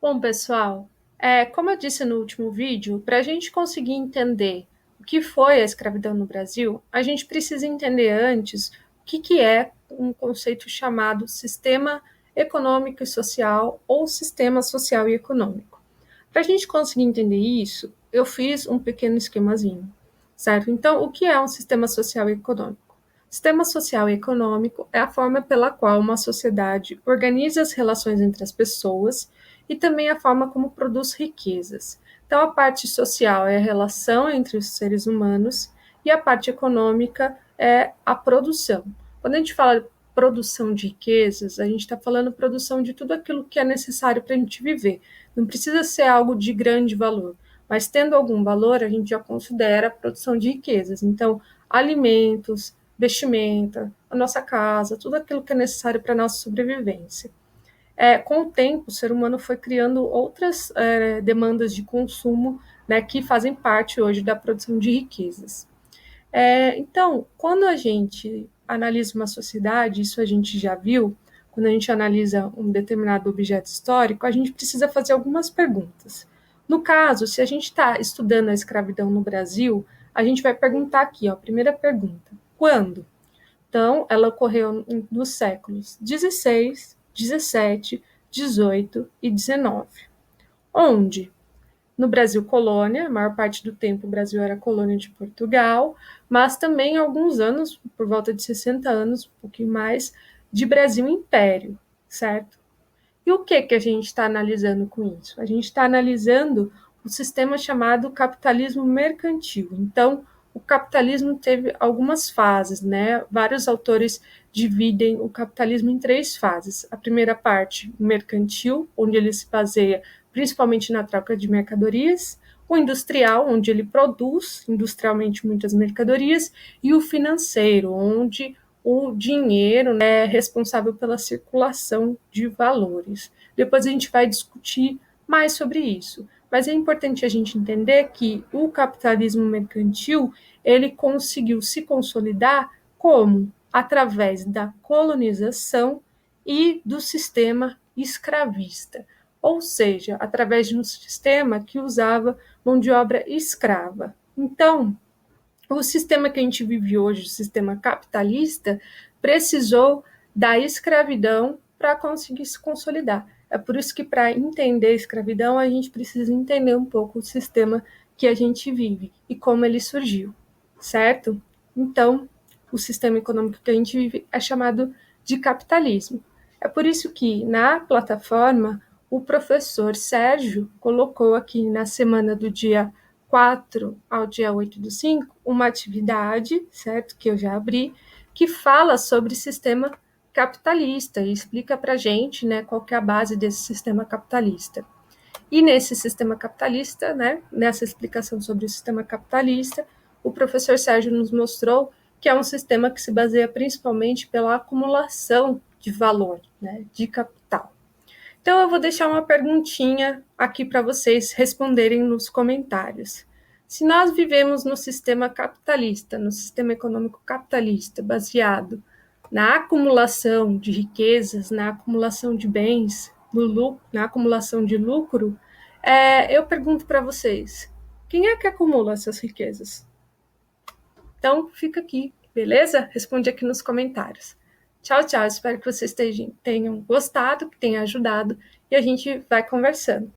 Bom, pessoal, como eu disse no último vídeo, para a gente conseguir entender o que foi a escravidão no Brasil, a gente precisa entender antes o que é um conceito chamado sistema econômico e social ou sistema social e econômico. Para a gente conseguir entender isso, eu fiz um pequeno esquemazinho, certo? Então, o que é um sistema social e econômico? Sistema social e econômico é a forma pela qual uma sociedade organiza as relações entre as pessoas e também a forma como produz riquezas. Então, a parte social é a relação entre os seres humanos e a parte econômica é a produção. Quando a gente fala produção de riquezas, a gente está falando produção de tudo aquilo que é necessário para a gente viver. Não precisa ser algo de grande valor, mas tendo algum valor, a gente já considera a produção de riquezas. Então, alimentos, vestimenta, a nossa casa, tudo aquilo que é necessário para a nossa sobrevivência. Com o tempo, o ser humano foi criando outras demandas de consumo, né, que fazem parte hoje da produção de riquezas. Então, quando a gente analisa uma sociedade, isso a gente já viu, quando a gente analisa um determinado objeto histórico, a gente precisa fazer algumas perguntas. No caso, se a gente está estudando a escravidão no Brasil, a gente vai perguntar aqui, ó, primeira pergunta: quando? Então, ela ocorreu nos séculos XVI, XVII, XVIII e XIX. Onde? No Brasil colônia, a maior parte do tempo o Brasil era colônia de Portugal, mas também alguns anos, por volta de 60 anos, um pouquinho mais, de Brasil Império, certo? E o que a gente está analisando com isso? A gente está analisando o sistema chamado capitalismo mercantil. Então, o capitalismo teve algumas fases, né? Vários autores dividem o capitalismo em três fases. A primeira parte, mercantil, onde ele se baseia principalmente na troca de mercadorias, o industrial, onde ele produz industrialmente muitas mercadorias, e o financeiro, onde o dinheiro, né, é responsável pela circulação de valores. Depois a gente vai discutir mais sobre isso. Mas é importante a gente entender que o capitalismo mercantil ele conseguiu se consolidar como? Através da colonização e do sistema escravista, ou seja, através de um sistema que usava mão de obra escrava. Então, o sistema que a gente vive hoje, o sistema capitalista, precisou da escravidão para conseguir se consolidar. É por isso que, para entender a escravidão, a gente precisa entender um pouco o sistema que a gente vive e como ele surgiu, certo? Então, o sistema econômico que a gente vive é chamado de capitalismo. É por isso que, na plataforma, o professor Sérgio colocou aqui na semana do dia 4 ao dia 8/5, uma atividade, certo, que eu já abri, que fala sobre sistema capitalista e explica para a gente, né, qual que é a base desse sistema capitalista. E nesse sistema capitalista, né, nessa explicação sobre o sistema capitalista, o professor Sérgio nos mostrou que é um sistema que se baseia principalmente pela acumulação de valor, né, de capital. Então, eu vou deixar uma perguntinha aqui para vocês responderem nos comentários. Se nós vivemos no sistema capitalista, no sistema econômico capitalista, baseado na acumulação de riquezas, na acumulação de bens, na acumulação de lucro, eu pergunto para vocês: quem é que acumula essas riquezas? Então, fica aqui, beleza? Responde aqui nos comentários. Tchau, tchau. Espero que vocês tenham gostado, que tenha ajudado e a gente vai conversando.